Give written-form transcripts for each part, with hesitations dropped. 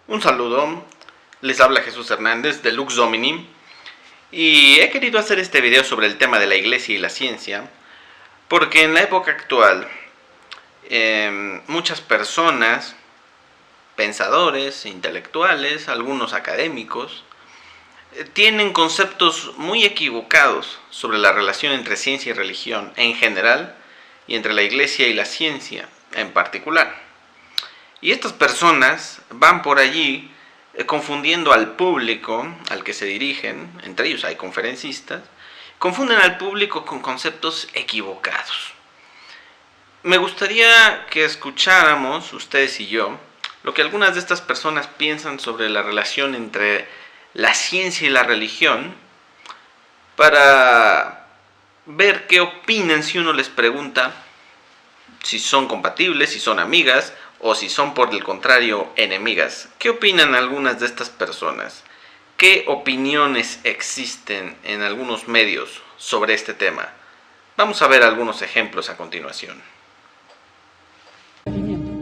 Un saludo, les habla Jesús Hernández de Lux Domini y he querido hacer este video sobre el tema de la iglesia y la ciencia porque en la época actual muchas personas, pensadores, intelectuales, algunos académicos, tienen conceptos muy equivocados sobre la relación entre ciencia y religión en general y entre la iglesia y la ciencia en particular. Y estas personas van por allí confundiendo al público al que se dirigen, entre ellos hay conferencistas, confunden al público con conceptos equivocados. Me gustaría que escucháramos, ustedes y yo, lo que algunas de estas personas piensan sobre la relación entre la ciencia y la religión, para ver qué opinan si uno les pregunta si son compatibles, si son amigas, o si son por el contrario enemigas. ¿Qué opinan algunas de estas personas? ¿Qué opiniones existen en algunos medios sobre este tema? Vamos a ver algunos ejemplos a continuación.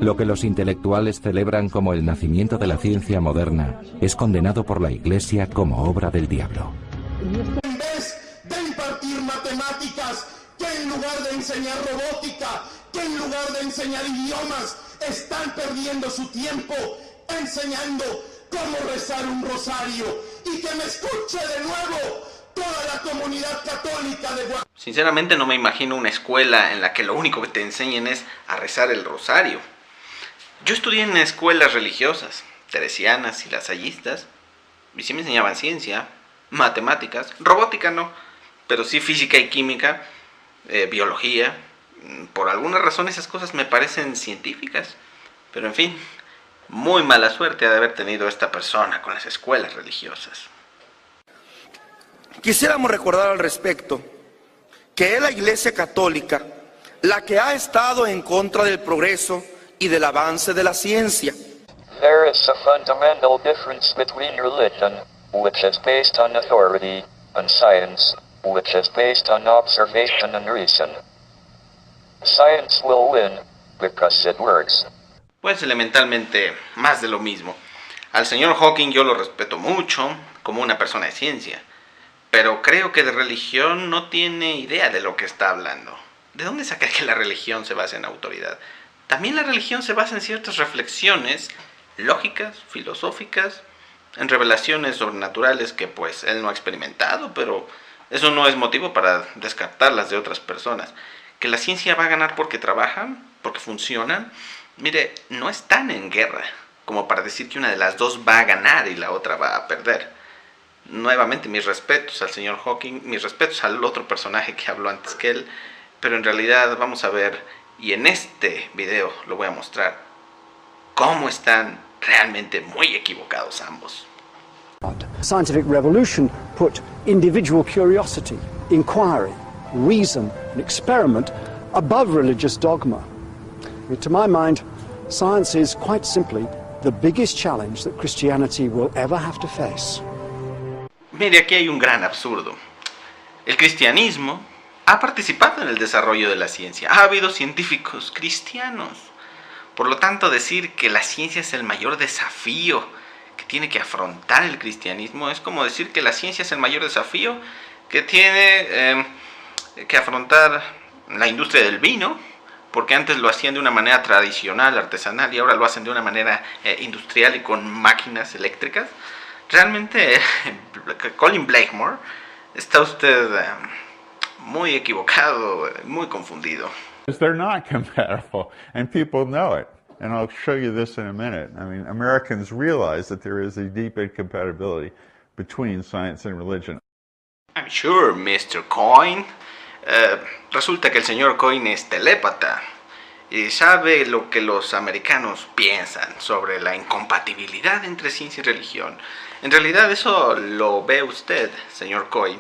Lo que los intelectuales celebran como el nacimiento de la ciencia moderna es condenado por la Iglesia como obra del diablo. En vez de impartir matemáticas, que en lugar de enseñar robótica, que en lugar de enseñar idiomas, están perdiendo su tiempo enseñando cómo rezar un rosario. Y que me escuche de nuevo toda la comunidad católica de Guadalajara. Sinceramente no me imagino una escuela en la que lo único que te enseñen es a rezar el rosario. Yo estudié en escuelas religiosas, teresianas y lasallistas, y sí me enseñaban ciencia, matemáticas, robótica no, pero sí física y química, biología. Por alguna razón esas cosas me parecen científicas, pero en fin, muy mala suerte ha de haber tenido esta persona con las escuelas religiosas. Quisiéramos recordar al respecto que es la Iglesia Católica la que ha estado en contra del progreso y del avance de la ciencia. There is a fundamental difference between religion, which is based on authority, and science, which is based on observation and reason. Science will win, because it works. Pues elementalmente más de lo mismo. Al señor Hawking yo lo respeto mucho como una persona de ciencia, pero creo que de religión no tiene idea de lo que está hablando. ¿De dónde saca que la religión se basa en autoridad? También la religión se basa en ciertas reflexiones lógicas, filosóficas, en revelaciones sobrenaturales que pues él no ha experimentado, pero eso no es motivo para descartarlas de otras personas. Que la ciencia va a ganar porque trabajan, porque funcionan. Mire, no están en guerra como para decir que una de las dos va a ganar y la otra va a perder. Nuevamente mis respetos al señor Hawking, mis respetos al otro personaje que habló antes que él, pero en realidad vamos a ver, y en este video lo voy a mostrar, cómo están realmente muy equivocados ambos. Scientific revolution put individual curiosity, inquiry, reason and experiment above religious dogma. To my mind, science is quite simply the biggest challenge that Christianity will ever have to face. Mire, aquí hay un gran absurdo. El cristianismo ha participado en el desarrollo de la ciencia. Ha habido científicos cristianos. Por lo tanto, decir que la ciencia es el mayor desafío que tiene que afrontar el cristianismo es como decir que la ciencia es el mayor desafío que tiene que afrontar la industria del vino, porque antes lo hacían de una manera tradicional, artesanal, y ahora lo hacen de una manera industrial y con máquinas eléctricas. Realmente, Colin Blakemore, está usted muy equivocado, muy confundido. They're not compatible, and people know it. And I'll show you this in a minute. I mean, Americans realize that there is a deep incompatibility between science and religion. I'm sure, Mr. Coyne. Resulta que el señor Coyne es telépata y sabe lo que los americanos piensan sobre la incompatibilidad entre ciencia y religión. En realidad eso lo ve usted, señor Coyne.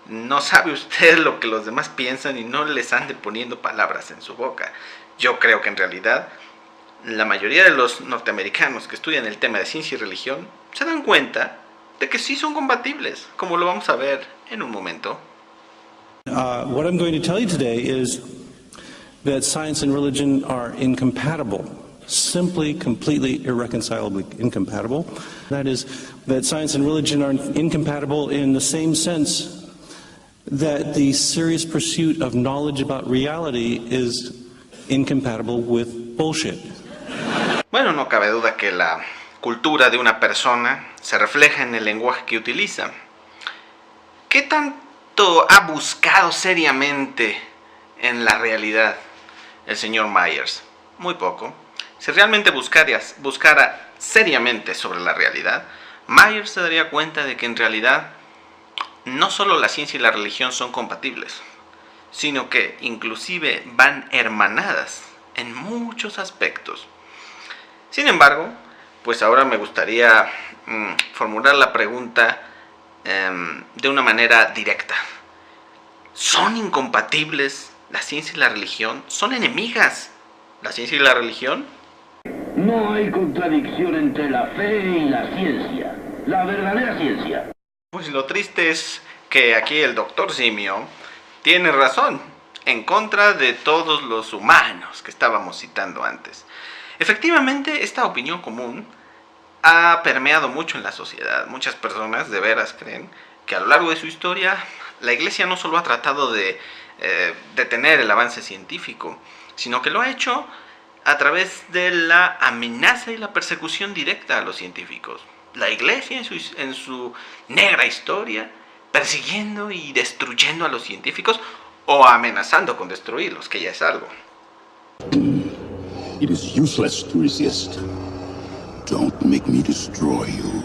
No sabe usted lo que los demás piensan y no les ande poniendo palabras en su boca. Yo creo que en realidad la mayoría de los norteamericanos que estudian el tema de ciencia y religión se dan cuenta de que sí son compatibles, como lo vamos a ver en un momento. What I'm going to tell you today is that science and religion are incompatible. simply, completely, irreconcilably incompatible. That is, that science and religion are incompatible in the same sense that the serious pursuit of knowledge about reality is incompatible with bullshit. Bueno, no cabe duda que la cultura de una persona se refleja en el lenguaje que utiliza. ¿Qué tanto ha buscado seriamente en la realidad el señor Myers? Muy poco. Si realmente buscara seriamente sobre la realidad, Myers se daría cuenta de que en realidad no solo la ciencia y la religión son compatibles, sino que inclusive van hermanadas en muchos aspectos. Sin embargo, pues ahora me gustaría formular la pregunta de una manera directa. ¿Son incompatibles la ciencia y la religión? ¿Son enemigas la ciencia y la religión? No hay contradicción entre la fe y la ciencia, la verdadera ciencia. Pues lo triste es que aquí el doctor Simio tiene razón, en contra de todos los humanos que estábamos citando antes. Efectivamente, esta opinión común ha permeado mucho en la sociedad. Muchas personas de veras creen que a lo largo de su historia la Iglesia no solo ha tratado de detener el avance científico, sino que lo ha hecho a través de la amenaza y la persecución directa a los científicos. La Iglesia en su negra historia, persiguiendo y destruyendo a los científicos o amenazando con destruirlos, que ya es algo. It is useless to resist. Don't make me destroy you.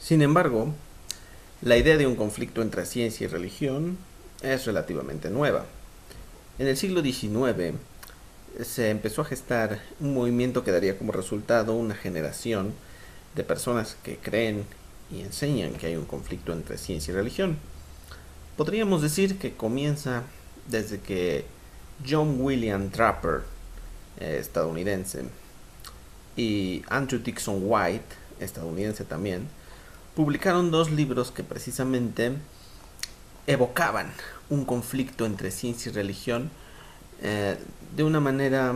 Sin embargo, la idea de un conflicto entre ciencia y religión es relativamente nueva. En el siglo XIX se empezó a gestar un movimiento que daría como resultado una generación de personas que creen y enseñan que hay un conflicto entre ciencia y religión. Podríamos decir que comienza desde que John William Draper, estadounidense, y Andrew Dickson White, estadounidense también, publicaron dos libros que precisamente evocaban un conflicto entre ciencia y religión de una manera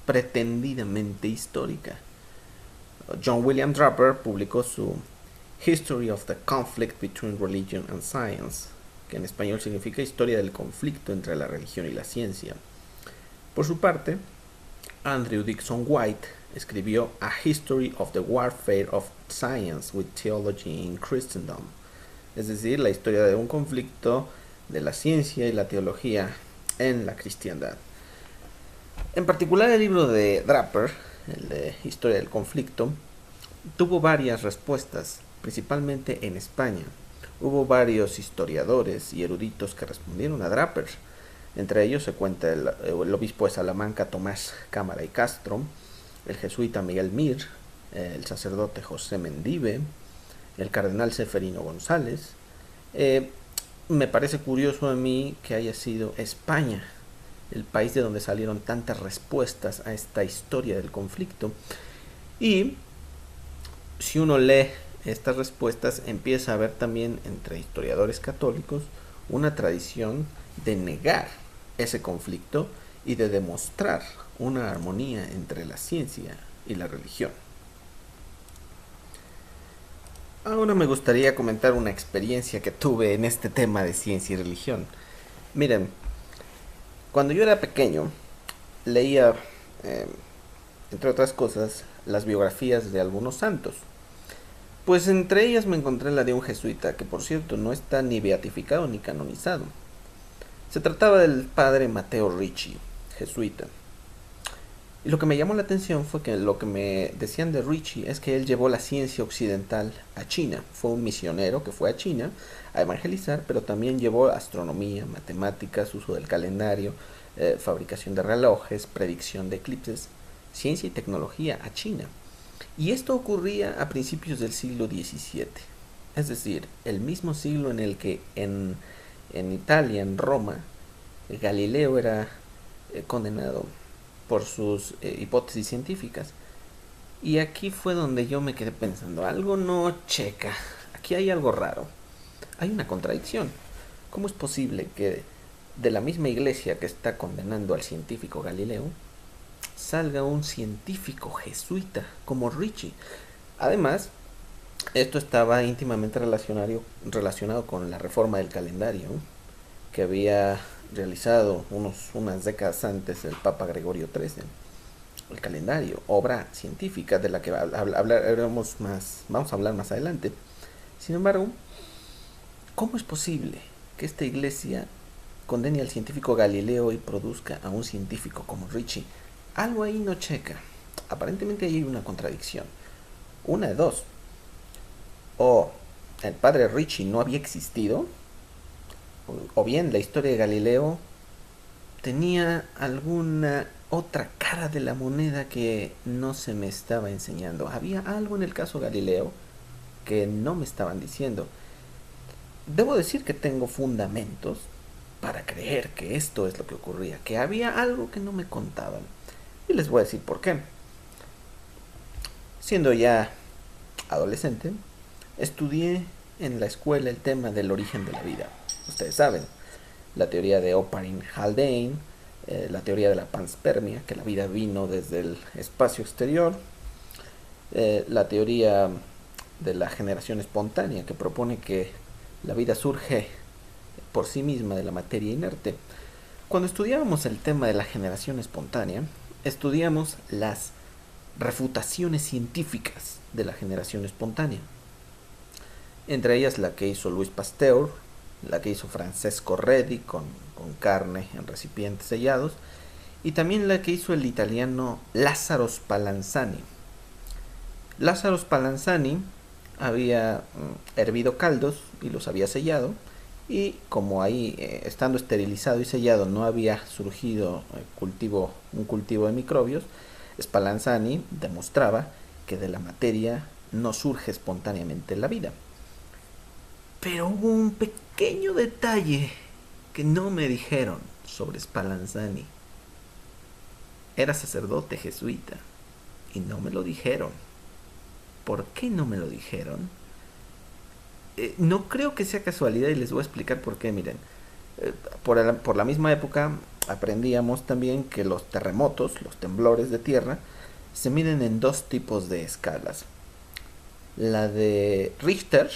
pretendidamente histórica. John William Draper publicó su History of the Conflict Between Religion and Science, que en español significa Historia del conflicto entre la religión y la ciencia. Por su parte, Andrew Dickson White escribió A History of the Warfare of Science with Theology in Christendom, es decir, la historia de un conflicto de la ciencia y la teología en la cristiandad. En particular, el libro de Draper, el de Historia del conflicto, tuvo varias respuestas, principalmente en España. Hubo varios historiadores y eruditos que respondieron a Draper. Entre ellos se cuenta el obispo de Salamanca Tomás Cámara y Castro, el jesuita Miguel Mir, el sacerdote José Mendive, el cardenal Seferino González. Me parece curioso a mí que haya sido España el país de donde salieron tantas respuestas a esta historia del conflicto. Y si uno lee estas respuestas, empieza a haber también entre historiadores católicos una tradición de negar ese conflicto y de demostrar una armonía entre la ciencia y la religión. Ahora me gustaría comentar una experiencia que tuve en este tema de ciencia y religión. Miren, cuando yo era pequeño, leía, entre otras cosas, las biografías de algunos santos. Pues entre ellas me encontré la de un jesuita, que por cierto no está ni beatificado ni canonizado. Se trataba del padre Mateo Ricci, jesuita. Y lo que me llamó la atención fue que lo que me decían de Ricci es que él llevó la ciencia occidental a China. Fue un misionero que fue a China a evangelizar, pero también llevó astronomía, matemáticas, uso del calendario, fabricación de relojes, predicción de eclipses, ciencia y tecnología a China. Y esto ocurría a principios del siglo XVII. Es decir, el mismo siglo en el que en Italia, en Roma, Galileo era condenado por sus hipótesis científicas. Y aquí fue donde yo me quedé pensando, algo no checa, aquí hay algo raro, hay una contradicción. ¿Cómo es posible que de la misma iglesia que está condenando al científico Galileo salga un científico jesuita como Ricci? Además, esto estaba íntimamente relacionado con la reforma del calendario que había realizado unas décadas antes el Papa Gregorio XIII. El calendario, obra científica de la que vamos a hablar más adelante. Sin embargo, ¿cómo es posible que esta iglesia condene al científico Galileo y produzca a un científico como Ricci? Algo ahí no checa. Aparentemente ahí hay una contradicción. Una de dos. O el padre Ricci no había existido, o bien la historia de Galileo tenía alguna otra cara de la moneda que no se me estaba enseñando. Había algo en el caso Galileo que no me estaban diciendo. Debo decir que tengo fundamentos para creer que esto es lo que ocurría, que había algo que no me contaban. Y les voy a decir por qué. Siendo ya adolescente, estudié en la escuela el tema del origen de la vida. Ustedes saben, la teoría de Oparin-Haldane, la teoría de la panspermia, que la vida vino desde el espacio exterior, la teoría de la generación espontánea, que propone que la vida surge por sí misma de la materia inerte. Cuando estudiábamos el tema de la generación espontánea, estudiamos las refutaciones científicas de la generación espontánea. Entre ellas la que hizo Louis Pasteur, la que hizo Francesco Redi con carne en recipientes sellados, y también la que hizo el italiano Lazzaro Spallanzani. Lazzaro Spallanzani había hervido caldos y los había sellado, y como ahí, estando esterilizado y sellado, no había surgido un cultivo de microbios, Spallanzani demostraba que de la materia no surge espontáneamente la vida. Pero hubo un pequeño detalle que no me dijeron sobre Spallanzani. Era sacerdote jesuita y no me lo dijeron. ¿Por qué no me lo dijeron? No creo que sea casualidad y les voy a explicar por qué. Miren, por la misma época aprendíamos también que los terremotos, los temblores de tierra, se miden en dos tipos de escalas: la de Richter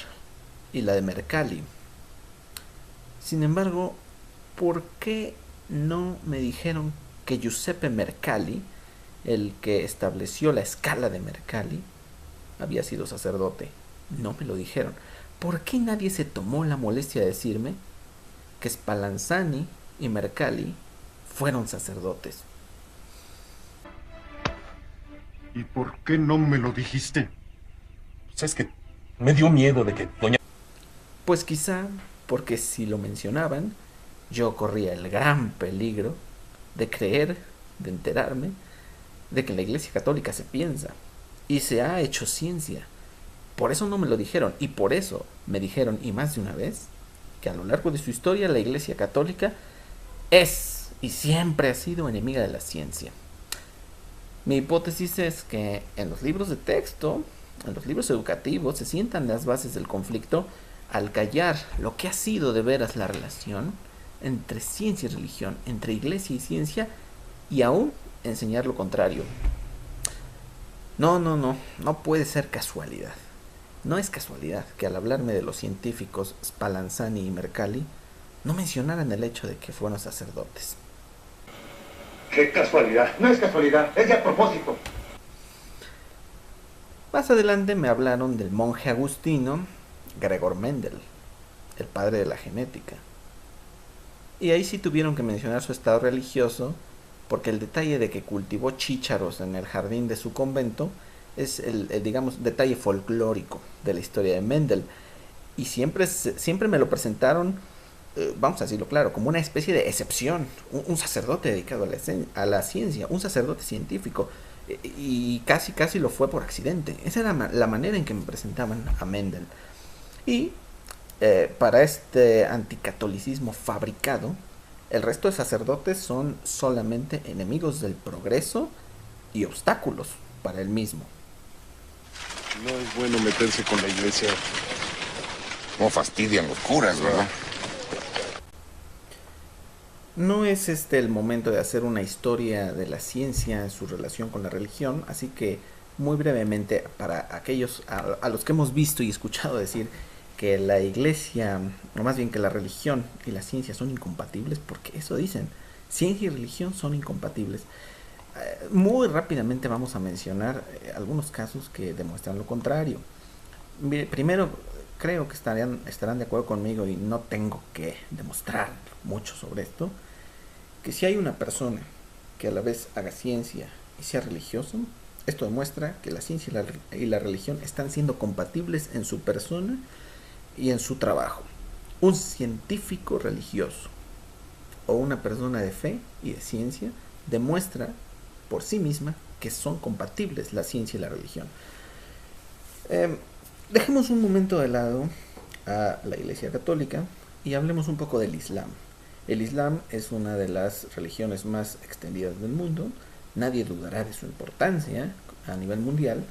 y la de Mercalli. Sin embargo, ¿por qué no me dijeron que Giuseppe Mercalli, el que estableció la escala de Mercalli, había sido sacerdote? No me lo dijeron. ¿Por qué nadie se tomó la molestia de decirme que Spallanzani y Mercalli fueron sacerdotes? ¿Y por qué no me lo dijiste? ¿Sabes que me dio miedo de que doña... Pues quizá porque si lo mencionaban, yo corría el gran peligro de creer, de enterarme, de que en la Iglesia Católica se piensa y se ha hecho ciencia. Por eso no me lo dijeron, y por eso me dijeron, y más de una vez, que a lo largo de su historia la Iglesia Católica es y siempre ha sido enemiga de la ciencia. Mi hipótesis es que en los libros de texto, en los libros educativos, se sientan las bases del conflicto al callar lo que ha sido de veras la relación entre ciencia y religión, entre iglesia y ciencia, y aún enseñar lo contrario. No puede ser casualidad. No es casualidad que al hablarme de los científicos Spallanzani y Mercalli, no mencionaran el hecho de que fueron sacerdotes. ¡Qué casualidad! No es casualidad, es de a propósito. Más adelante me hablaron del monje agustino Gregor Mendel, el padre de la genética. Y ahí sí tuvieron que mencionar su estado religioso, porque el detalle de que cultivó chícharos en el jardín de su convento es el digamos, detalle folclórico de la historia de Mendel. Y siempre me lo presentaron, vamos a decirlo claro, como una especie de excepción, un sacerdote dedicado a la ciencia, un sacerdote científico, y casi lo fue por accidente. Esa era la manera en que me presentaban a Mendel. Y para este anticatolicismo fabricado, el resto de sacerdotes son solamente enemigos del progreso y obstáculos para el mismo. No es bueno meterse con la iglesia. No fastidian los curas, ¿verdad? No es este el momento de hacer una historia de la ciencia en su relación con la religión, así que muy brevemente, para aquellos a los que hemos visto y escuchado decir que la iglesia, o más bien que la religión y la ciencia son incompatibles, porque eso dicen, ciencia y religión son incompatibles. Muy rápidamente vamos a mencionar algunos casos que demuestran lo contrario. Primero, creo que estarán de acuerdo conmigo, y no tengo que demostrar mucho sobre esto, que si hay una persona que a la vez haga ciencia y sea religioso, esto demuestra que la ciencia y la religión están siendo compatibles en su persona y en su trabajo. Un científico religioso o una persona de fe y de ciencia demuestra por sí misma que son compatibles la ciencia y la religión. Dejemos un momento de lado a la Iglesia Católica y hablemos un poco del Islam. El Islam es una de las religiones más extendidas del mundo, nadie dudará de su importancia a nivel mundial,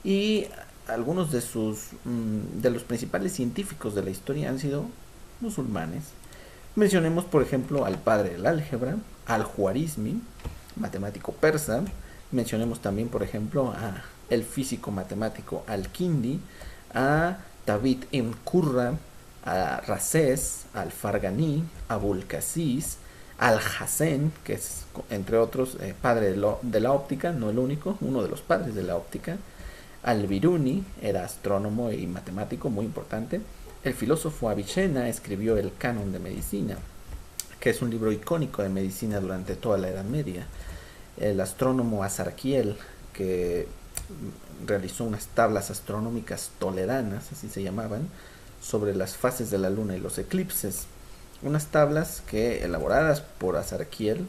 y algunos de los principales científicos de la historia han sido musulmanes. Mencionemos, por ejemplo, al padre del álgebra, al-Khwarizmi, matemático persa. Mencionemos también, por ejemplo, a el físico matemático al-Kindi, a David ibn Qurra, a Rasés, al Farghani, a Abul-Qasis, al-Hassen, que es, entre otros, padre de la óptica, no el único, uno de los padres de la óptica. Al-Biruni era astrónomo y matemático muy importante. El filósofo Avicena escribió el Canon de Medicina, que es un libro icónico de medicina durante toda la Edad Media. El astrónomo Azarquiel, que realizó unas tablas astronómicas toledanas, así se llamaban, sobre las fases de la luna y los eclipses. Unas tablas que, elaboradas por Azarquiel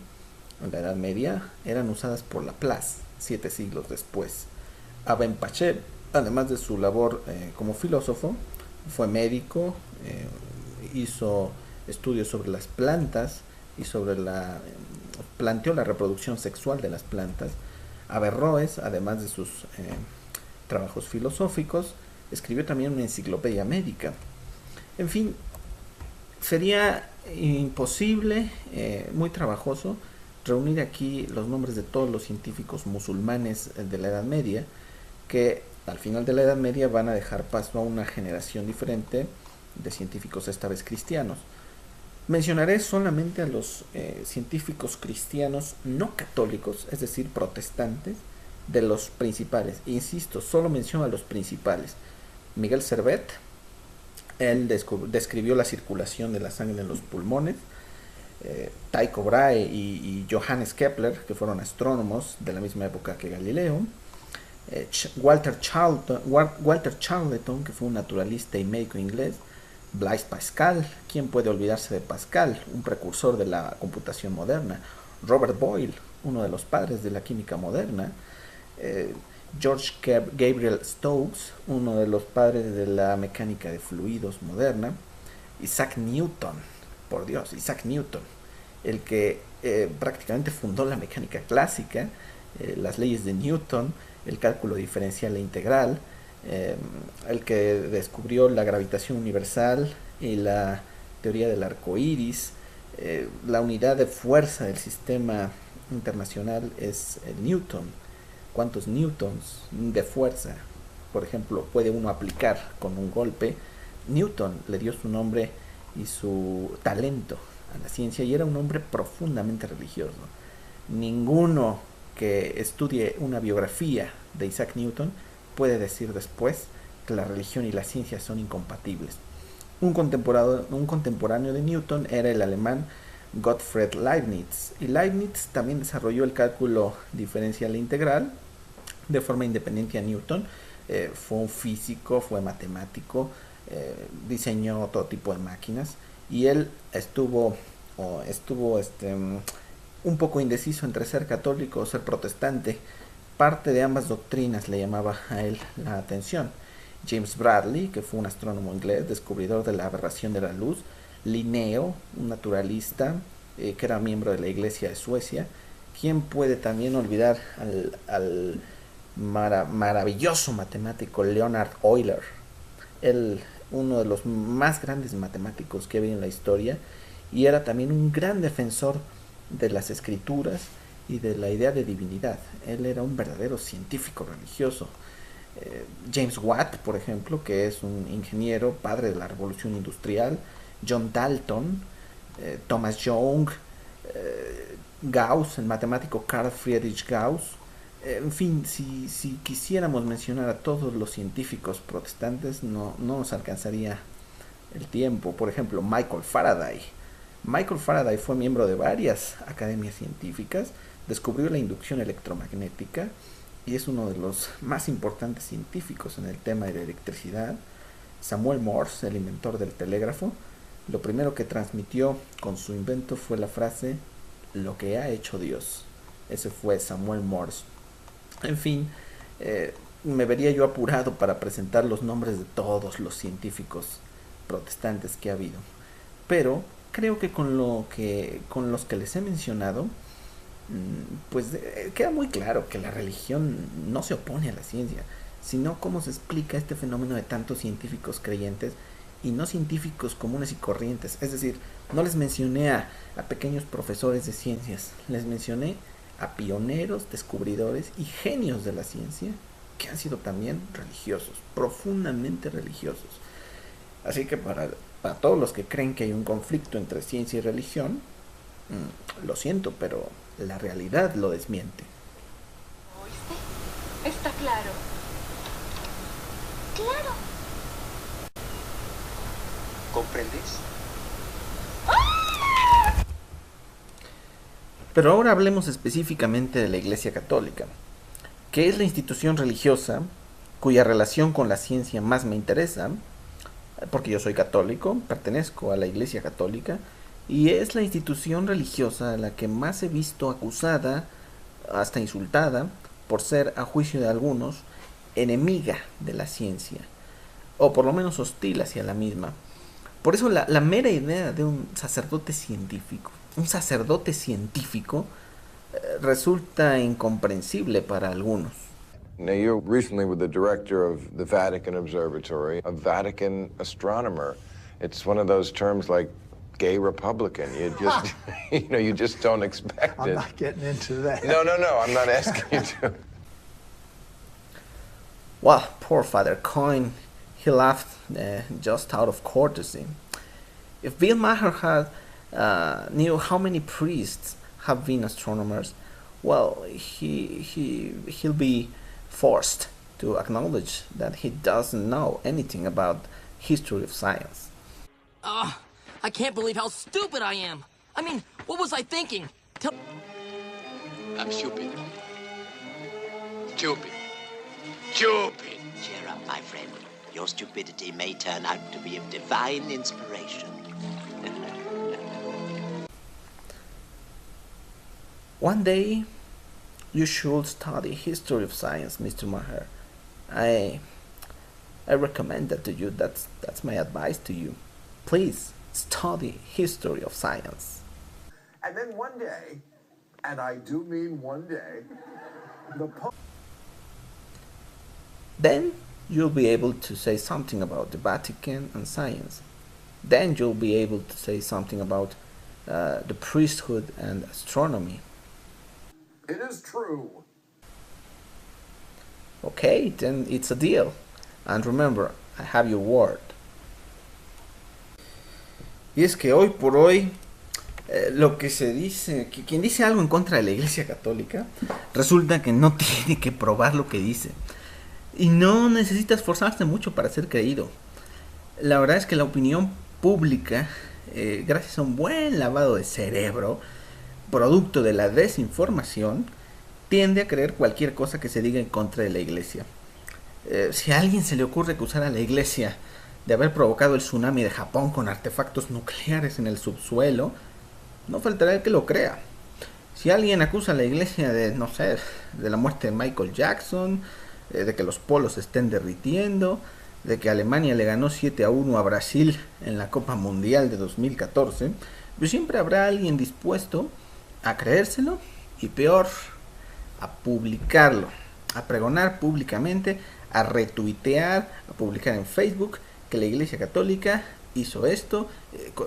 en la Edad Media, eran usadas por Laplace 7 siglos después. Ibn Paché, además de su labor como filósofo, fue médico, hizo estudios sobre las plantas y planteó la reproducción sexual de las plantas. Averroes, además de sus trabajos filosóficos, escribió también una enciclopedia médica. En fin, sería imposible, muy trabajoso, reunir aquí los nombres de todos los científicos musulmanes de la Edad Media, que al final de la Edad Media van a dejar paso a una generación diferente de científicos, esta vez cristianos. Mencionaré solamente a los científicos cristianos no católicos, es decir, protestantes, de los principales. Insisto, solo menciono a los principales. Miguel Servet, él describió la circulación de la sangre en los pulmones. Tycho Brahe y Johannes Kepler, que fueron astrónomos de la misma época que Galileo. Walter Charleton, que fue un naturalista y médico inglés. Blaise Pascal, ¿quién puede olvidarse de Pascal? Un precursor de la computación moderna. Robert Boyle, uno de los padres de la química moderna. George Gabriel Stokes, uno de los padres de la mecánica de fluidos moderna. Isaac Newton, por Dios, Isaac Newton, el que prácticamente fundó la mecánica clásica, las leyes de Newton, el cálculo diferencial e integral, el que descubrió la gravitación universal y la teoría del arco iris. La unidad de fuerza del sistema internacional es Newton. ¿Cuántos newtons de fuerza, por ejemplo, puede uno aplicar con un golpe? Newton le dio su nombre y su talento a la ciencia, y era un hombre profundamente religioso. Ninguno que estudie una biografía de Isaac Newton puede decir después que la religión y la ciencia son incompatibles. Un contemporáneo de Newton era el alemán Gottfried Leibniz, y Leibniz también desarrolló el cálculo diferencial e integral de forma independiente a Newton. Fue un físico, fue matemático, diseñó todo tipo de máquinas, y él estuvo un poco indeciso entre ser católico o ser protestante. Parte de ambas doctrinas le llamaba a él la atención. James Bradley, que fue un astrónomo inglés, descubridor de la aberración de la luz. Linneo, un naturalista que era miembro de la Iglesia de Suecia. ¿Quién puede también olvidar al maravilloso matemático Leonhard Euler, uno de los más grandes matemáticos que ha habido en la historia, y era también un gran defensor de las escrituras y de la idea de divinidad. Él era un verdadero científico religioso. James Watt, por ejemplo, que es un ingeniero, padre de la revolución industrial, John Dalton, Thomas Young, Gauss, el matemático Carl Friedrich Gauss. En fin, si quisiéramos mencionar a todos los científicos protestantes, no nos alcanzaría el tiempo. Por ejemplo, Michael Faraday. Michael Faraday fue miembro de varias academias científicas, descubrió la inducción electromagnética y es uno de los más importantes científicos en el tema de la electricidad. Samuel Morse, el inventor del telégrafo, lo primero que transmitió con su invento fue la frase "lo que ha hecho Dios". Ese fue Samuel Morse. En fin, me vería yo apurado para presentar los nombres de todos los científicos protestantes que ha habido, pero creo que con los que les he mencionado, pues queda muy claro que la religión no se opone a la ciencia, sino cómo se explica este fenómeno de tantos científicos creyentes y no científicos comunes y corrientes. Es decir, no les mencioné a pequeños profesores de ciencias, les mencioné a pioneros, descubridores y genios de la ciencia que han sido también religiosos, profundamente religiosos. Así que para todos los que creen que hay un conflicto entre ciencia y religión, lo siento, pero la realidad lo desmiente. ¿Oíste? Está claro. Claro. ¿Comprendes? Pero ahora hablemos específicamente de la Iglesia Católica, que es la institución religiosa cuya relación con la ciencia más me interesa, porque yo soy católico, pertenezco a la Iglesia Católica, y es la institución religiosa a la que más he visto acusada, hasta insultada, por ser, a juicio de algunos, enemiga de la ciencia, o por lo menos hostil hacia la misma. Por eso la mera idea de un sacerdote científico resulta incomprensible para algunos. Now, you recently were the director of the Vatican Observatory, a Vatican astronomer. It's one of those terms like gay Republican. You just, you just don't expect it. I'm not getting into that. No, I'm not asking you to. Well, poor Father Coyne, he laughed just out of courtesy. If Bill Maher had knew how many priests have been astronomers, well, he'll be forced to acknowledge that he doesn't know anything about history of science. I can't believe how stupid I am. I mean, what was I thinking? I'm stupid. Stupid. Cheer up, my friend. Your stupidity may turn out to be of divine inspiration. One day, you should study history of science, Mr. Maher. I recommend that to you. That's my advice to you. Please study history of science. And then one day, and I do mean one day, the Pope... Then you'll be able to say something about the Vatican and science. Then you'll be able to say something about the priesthood and astronomy. It is true. Okay, then it's a deal. And remember, I have your word. Y es que hoy por hoy, lo que se dice, que quien dice algo en contra de la Iglesia Católica, resulta que no tiene que probar lo que dice. Y no necesita esforzarse mucho para ser creído. La verdad es que la opinión pública, gracias a un buen lavado de cerebro, producto de la desinformación, tiende a creer cualquier cosa que se diga en contra de la Iglesia. Si a alguien se le ocurre acusar a la Iglesia de haber provocado el tsunami de Japón con artefactos nucleares en el subsuelo, no faltará el que lo crea. Si alguien acusa a la Iglesia de, no sé, de la muerte de Michael Jackson, de que los polos se estén derritiendo, de que Alemania le ganó 7-1 a Brasil en la Copa Mundial de 2014, pues siempre habrá alguien dispuesto a creérselo y peor, a publicarlo a pregonar públicamente, a retuitear, a publicar en Facebook que la Iglesia Católica hizo esto,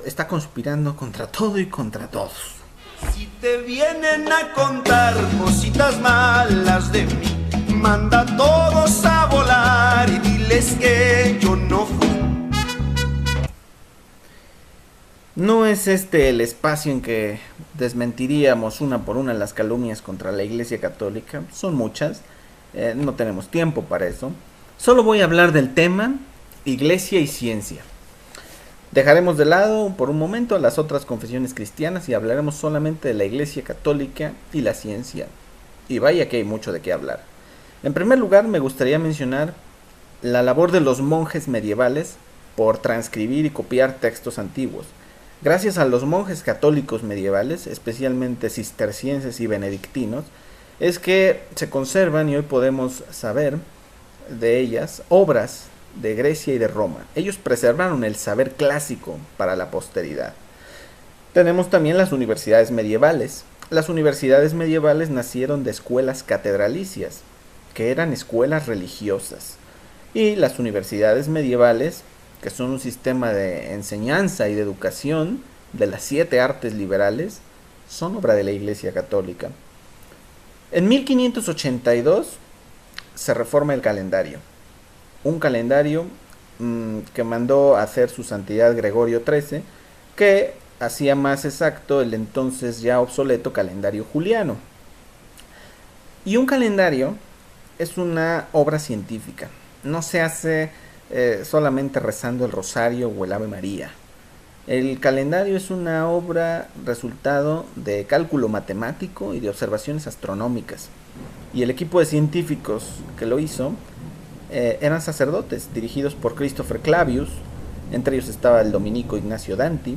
está conspirando contra todo y contra todos. Si te vienen a contar cositas malas de mí, manda a todos a volar y diles que yo no fui. No es este el espacio en que desmentiríamos una por una las calumnias contra la Iglesia Católica. Son muchas, no tenemos tiempo para eso. Solo voy a hablar del tema Iglesia y ciencia. Dejaremos de lado por un momento a las otras confesiones cristianas y hablaremos solamente de la Iglesia Católica y la ciencia. Y vaya que hay mucho de qué hablar. En primer lugar, me gustaría mencionar la labor de los monjes medievales por transcribir y copiar textos antiguos. Gracias a los monjes católicos medievales, especialmente cistercienses y benedictinos, es que se conservan y hoy podemos saber de ellas obras de Grecia y de Roma. Ellos preservaron el saber clásico para la posteridad. Tenemos también las universidades medievales. Las universidades medievales nacieron de escuelas catedralicias, que eran escuelas religiosas. Y las universidades medievales, que son un sistema de enseñanza y de educación de las 7 artes liberales, son obra de la Iglesia Católica. En 1582 se reforma el calendario. Un calendario que mandó a hacer su santidad Gregorio XIII, que hacía más exacto el entonces ya obsoleto calendario juliano. Y un calendario es una obra científica. No se hace solamente rezando el rosario o el Ave María. El calendario es una obra resultado de cálculo matemático y de observaciones astronómicas. Y el equipo de científicos que lo hizo eran sacerdotes dirigidos por Christopher Clavius. Entre ellos estaba el dominico Ignacio Danti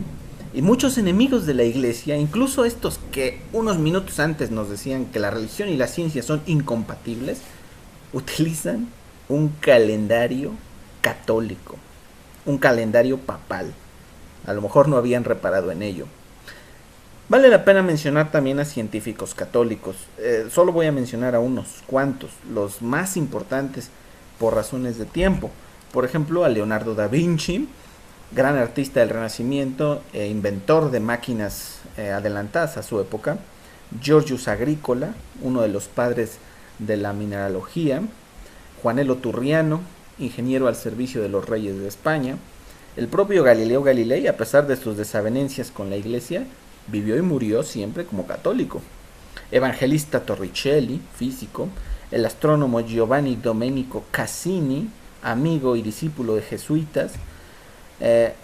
y muchos enemigos de la Iglesia, incluso estos que unos minutos antes nos decían que la religión y la ciencia son incompatibles, utilizan un calendario católico, un calendario papal. A lo mejor no habían reparado en ello. Vale la pena mencionar también a científicos católicos. Solo voy a mencionar a unos cuantos, los más importantes por razones de tiempo. Por ejemplo, a Leonardo da Vinci, gran artista del Renacimiento e inventor de máquinas adelantadas a su época. Georgius Agricola, uno de los padres de la mineralogía. Juanelo Turriano, ingeniero al servicio de los reyes de España. El propio Galileo Galilei, a pesar de sus desavenencias con la Iglesia, vivió y murió siempre como católico. Evangelista Torricelli, físico. El astrónomo Giovanni Domenico Cassini, amigo y discípulo de jesuitas.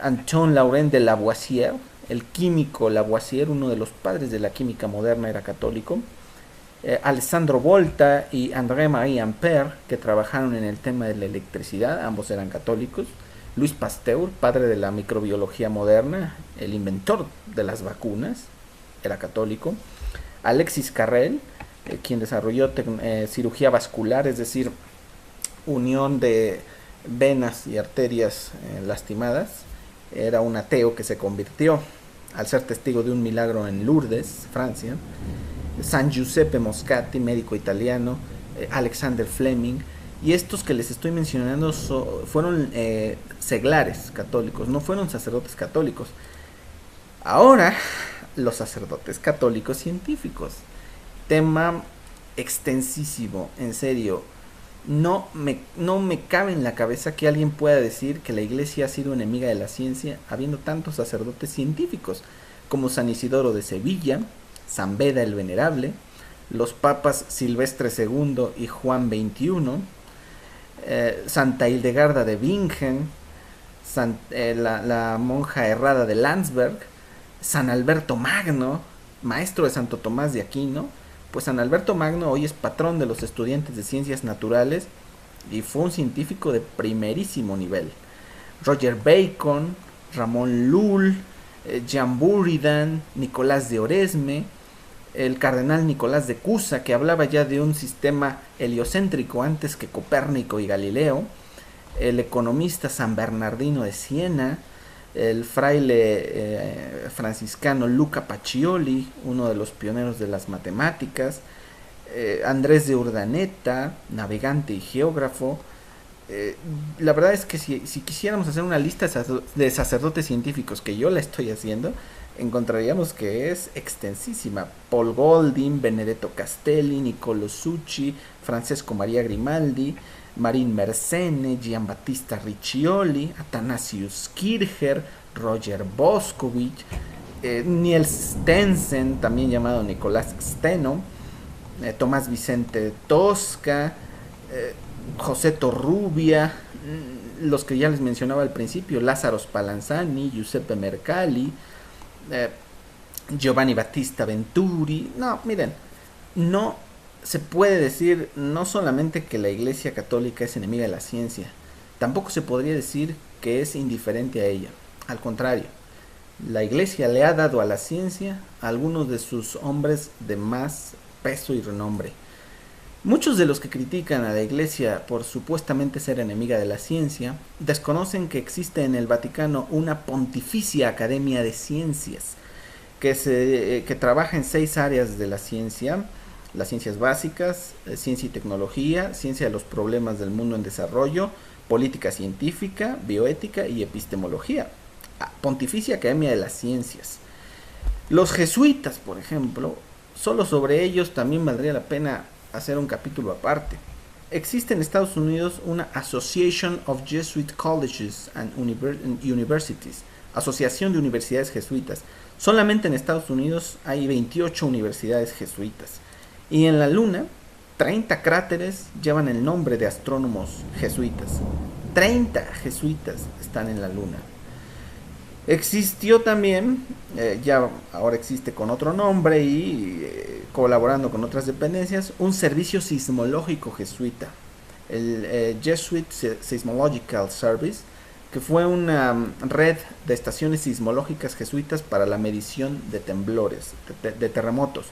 Antoine Laurent de Lavoisier, el químico Lavoisier, uno de los padres de la química moderna, era católico. Alessandro Volta y André-Marie Ampère, que trabajaron en el tema de la electricidad, ambos eran católicos. Luis Pasteur, padre de la microbiología moderna, el inventor de las vacunas, era católico. Alexis Carrel, quien desarrolló cirugía vascular, es decir, unión de venas y arterias lastimadas, era un ateo que se convirtió al ser testigo de un milagro en Lourdes, Francia. San Giuseppe Moscati, médico italiano. Alexander Fleming. Y estos que les estoy mencionando fueron seglares católicos, no fueron sacerdotes católicos. Ahora, los sacerdotes católicos científicos. Tema extensísimo, en serio. No me cabe en la cabeza que alguien pueda decir que la Iglesia ha sido enemiga de la ciencia, habiendo tantos sacerdotes científicos, como San Isidoro de Sevilla, San Beda el Venerable, los papas Silvestre II y Juan XXI, Santa Hildegarda de Bingen, la monja errada de Landsberg, San Alberto Magno, maestro de Santo Tomás de Aquino. Pues San Alberto Magno hoy es patrón de los estudiantes de ciencias naturales y fue un científico de primerísimo nivel. Roger Bacon, Ramón Lull, Jean Buridan, Nicolás de Oresme, el cardenal Nicolás de Cusa, que hablaba ya de un sistema heliocéntrico antes que Copérnico y Galileo, el economista San Bernardino de Siena, el fraile franciscano Luca Pacioli, uno de los pioneros de las matemáticas, Andrés de Urdaneta, navegante y geógrafo. La verdad es que si quisiéramos hacer una lista de sacerdotes científicos, que yo la estoy haciendo, encontraríamos que es extensísima. Paul Golding, Benedetto Castelli, Niccolo Succi, Francesco Maria Grimaldi, Marin Mersenne, Giambattista Riccioli, Athanasius Kircher, Roger Boscovich, Niels Stensen, también llamado Nicolás Steno, Tomás Vicente Tosca, José Torrubia, los que ya les mencionaba al principio, Lázaro Spallanzani, Giuseppe Mercalli, Giovanni Battista Venturi. No, miren, no se puede decir no solamente que la Iglesia Católica es enemiga de la ciencia, tampoco se podría decir que es indiferente a ella. Al contrario, la Iglesia le ha dado a la ciencia a algunos de sus hombres de más peso y renombre. Muchos de los que critican a la Iglesia por supuestamente ser enemiga de la ciencia desconocen que existe en el Vaticano una Pontificia Academia de Ciencias que trabaja en 6 áreas de la ciencia: las ciencias básicas, ciencia y tecnología, ciencia de los problemas del mundo en desarrollo, política científica, bioética y epistemología. Pontificia Academia de las Ciencias. Los jesuitas, por ejemplo, solo sobre ellos también valdría la pena hacer un capítulo aparte. Existe en Estados Unidos una Association of Jesuit Colleges and Universities, Asociación de Universidades Jesuitas. Solamente en Estados Unidos hay 28 universidades jesuitas. Y en la Luna, 30 cráteres llevan el nombre de astrónomos jesuitas. 30 jesuitas están en la Luna. Existió también, ya ahora existe con otro nombre y colaborando con otras dependencias, un servicio sismológico jesuita, el Jesuit Seismological Service, que fue una red de estaciones sismológicas jesuitas para la medición de temblores, de terremotos.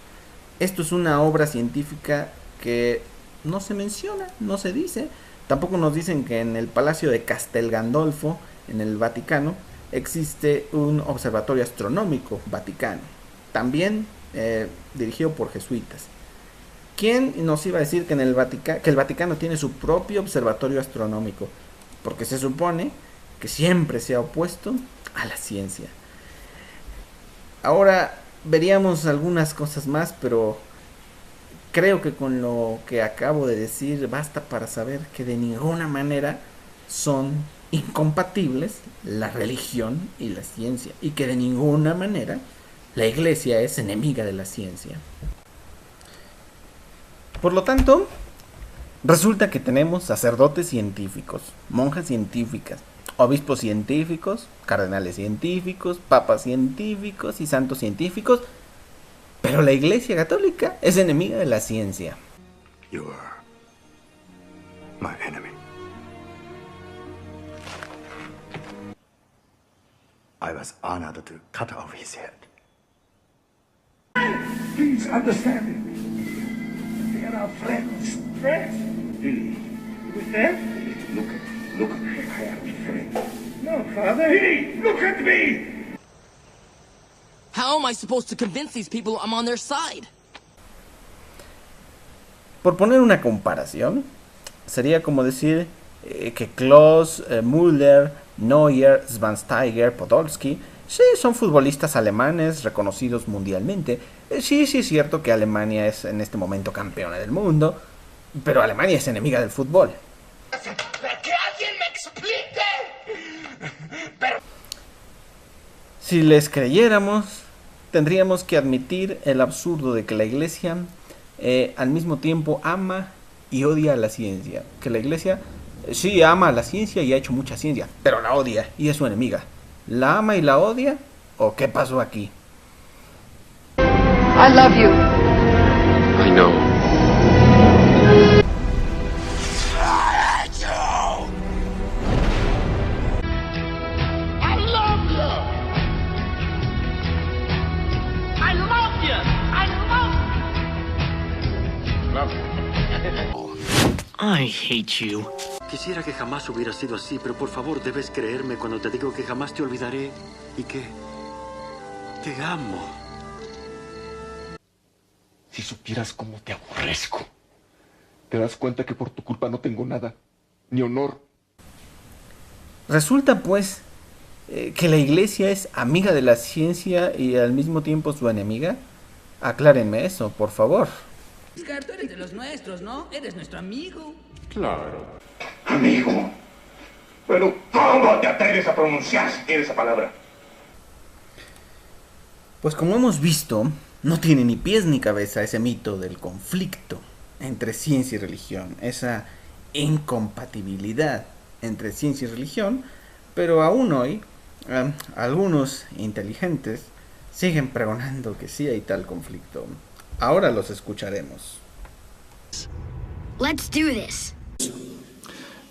Esto es una obra científica que no se menciona, no se dice. Tampoco nos dicen que en el Palacio de Castel Gandolfo, en el Vaticano, existe un observatorio astronómico vaticano, también dirigido por jesuitas. ¿Quién nos iba a decir que el Vaticano tiene su propio observatorio astronómico? Porque se supone que siempre se ha opuesto a la ciencia. Ahora veríamos algunas cosas más, pero creo que con lo que acabo de decir basta para saber que de ninguna manera son incompatibles la religión y la ciencia, y que de ninguna manera la Iglesia es enemiga de la ciencia. Por lo tanto, resulta que tenemos sacerdotes científicos, monjas científicas, obispos científicos, cardenales científicos, papas científicos y santos científicos, pero la Iglesia Católica es enemiga de la ciencia. You are my enemy. I was honored to cut off his head. Please understand me. They are our friends. Friends? Lily, with them? Look at me. I am friend. No, Father. Lily, look at me! How am I supposed to convince these people I'm on their side? Por poner una comparación, sería como decir que Klose, Müller, Neuer, Schweinsteiger, Podolski, sí, son futbolistas alemanes reconocidos mundialmente. Sí, es cierto que Alemania es en este momento campeona del mundo, pero Alemania es enemiga del fútbol. ¡Que alguien me explique! Pero... Si les creyéramos, tendríamos que admitir el absurdo de que la Iglesia al mismo tiempo ama y odia a la ciencia. Que la Iglesia sí ama a la ciencia y ha hecho mucha ciencia, pero la odia y es su enemiga. ¿La ama y la odia? ¿O qué pasó aquí? I love you. I know. I love you! I love you! I love you! I hate you. Quisiera que jamás hubiera sido así, pero por favor debes creerme cuando te digo que jamás te olvidaré y que te amo. Si supieras cómo te aborrezco, te das cuenta que por tu culpa no tengo nada, ni honor. Resulta, pues, que la iglesia es amiga de la ciencia y al mismo tiempo su enemiga. Aclárenme eso, por favor. Edgar, tú eres de los nuestros, ¿no? Eres nuestro amigo. Claro. Amigo. Pero ¿cómo te atreves a pronunciar siquiera esa palabra? Pues como hemos visto, no tiene ni pies ni cabeza ese mito del conflicto entre ciencia y religión, esa incompatibilidad entre ciencia y religión, pero aún hoy algunos inteligentes siguen pregonando que sí hay tal conflicto. Ahora los escucharemos. Let's do this.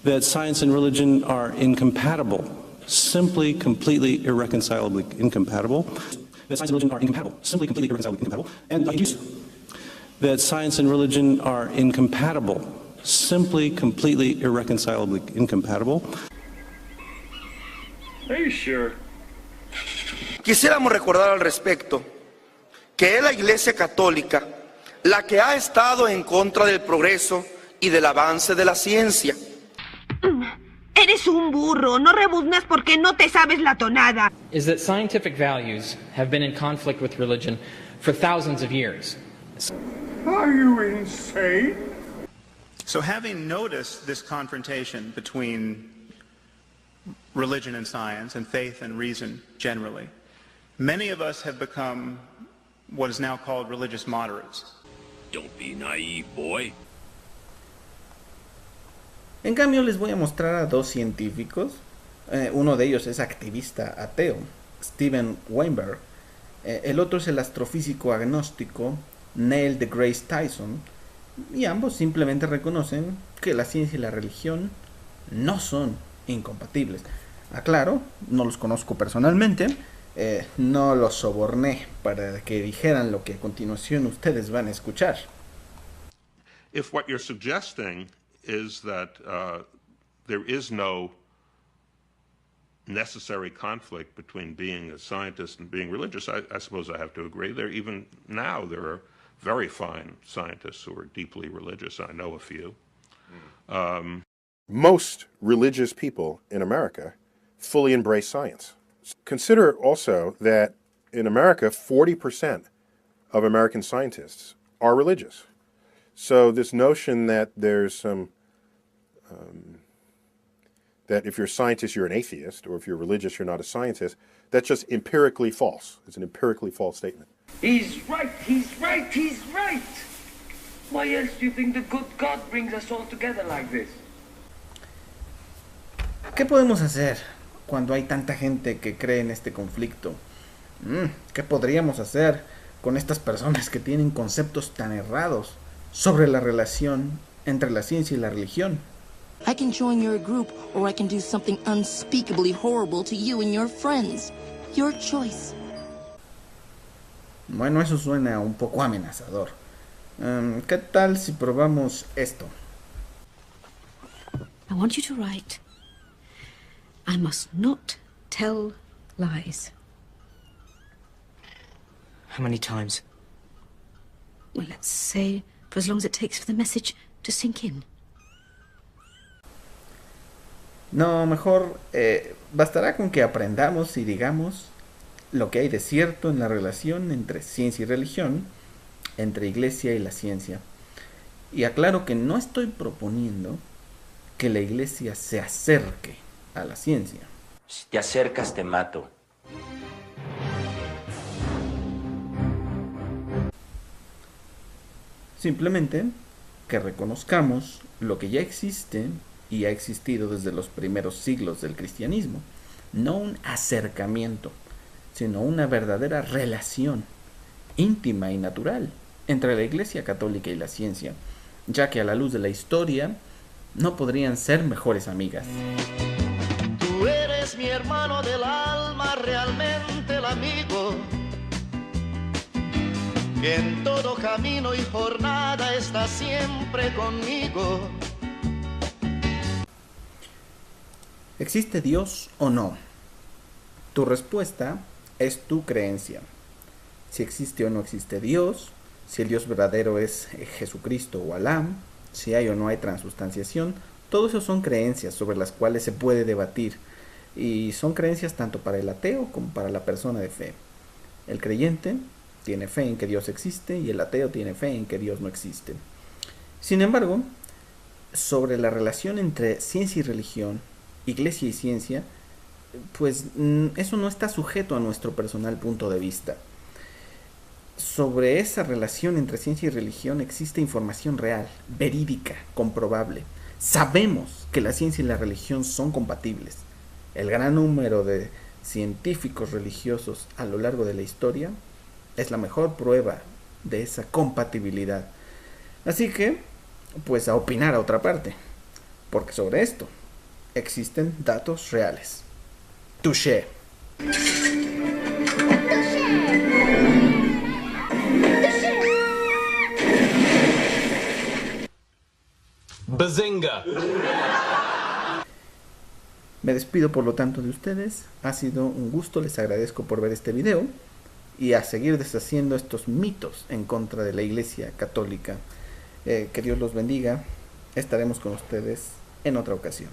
That science and religion are incompatible, simply, completely, irreconcilably incompatible. That science and religion are incompatible, simply, completely, irreconcilably incompatible. And that science and religion are incompatible, simply, completely, irreconcilably incompatible. Are you sure? Quisiéramos recordar al respecto que es la Iglesia Católica la que ha estado en contra del progreso y del avance de la ciencia. Eres un burro, no rebuznas porque no te sabes la tonada. Is that scientific values have been in conflict with religion for thousands of years. Are you insane? So having noticed this confrontation between religion and science, and faith and reason generally, many of us have become what is now called religious moderates. Don't be naive, boy. En cambio, les voy a mostrar a dos científicos. Uno de ellos es activista ateo, Steven Weinberg. El otro es el astrofísico agnóstico, Neil deGrasse Tyson. Y ambos simplemente reconocen que la ciencia y la religión no son incompatibles. Aclaro, no los conozco personalmente, no los soborné para que dijeran lo que a continuación ustedes van a escuchar. If what you're suggesting is that there is no necessary conflict between being a scientist and being religious, I suppose I have to agree. Even now there are very fine scientists who are deeply religious. I know a few. Most religious people in America fully embrace science. Consider also that in America, 40% of American scientists are religious. So this notion that there's some, that if you're a scientist, you're an atheist, or if you're religious, you're not a scientist, that's just empirically false. It's an empirically false statement. He's right, he's right, he's right! Why else do you think the good God brings us all together like this? ¿Qué podemos hacer cuando hay tanta gente que cree en este conflicto? ¿Qué podríamos hacer con estas personas que tienen conceptos tan errados sobre la relación entre la ciencia y la religión? I can join your group, or I can do something unspeakably horrible to you and your friends. Your choice. Bueno, eso suena un poco amenazador. ¿Qué tal si probamos esto? I want you to write, I must not tell lies. How many times? Well, let's say for as long as it takes for the message to sink in. No, mejor bastará con que aprendamos y digamos lo que hay de cierto en la relación entre ciencia y religión, entre iglesia y la ciencia. Y aclaro que no estoy proponiendo que la iglesia se acerque a la ciencia. Si te acercas, te mato. Simplemente que reconozcamos lo que ya existe y ha existido desde los primeros siglos del cristianismo. No un acercamiento, sino una verdadera relación íntima y natural entre la Iglesia Católica y la ciencia, ya que a la luz de la historia no podrían ser mejores amigas. Tú eres mi hermano del alma, realmente el amigo, que en todo camino y jornada está siempre conmigo. ¿Existe Dios o no? Tu respuesta es tu creencia. Si existe o no existe Dios, si el Dios verdadero es Jesucristo o Alá, si hay o no hay transustanciación. Todo eso son creencias sobre las cuales se puede debatir, y son creencias tanto para el ateo como para la persona de fe. El creyente tiene fe en que Dios existe y el ateo tiene fe en que Dios no existe. Sin embargo, sobre la relación entre ciencia y religión, iglesia y ciencia, pues eso no está sujeto a nuestro personal punto de vista. Sobre esa relación entre ciencia y religión existe información real, verídica, comprobable. Sabemos que la ciencia y la religión son compatibles. El gran número de científicos religiosos a lo largo de la historia es la mejor prueba de esa compatibilidad. Así que, pues a opinar a otra parte, porque sobre esto existen datos reales. Touché. Bazinga. Me despido por lo tanto de ustedes. Ha sido un gusto, les agradezco por ver este video y a seguir deshaciendo estos mitos en contra de la Iglesia Católica. Que Dios los bendiga. Estaremos con ustedes en otra ocasión.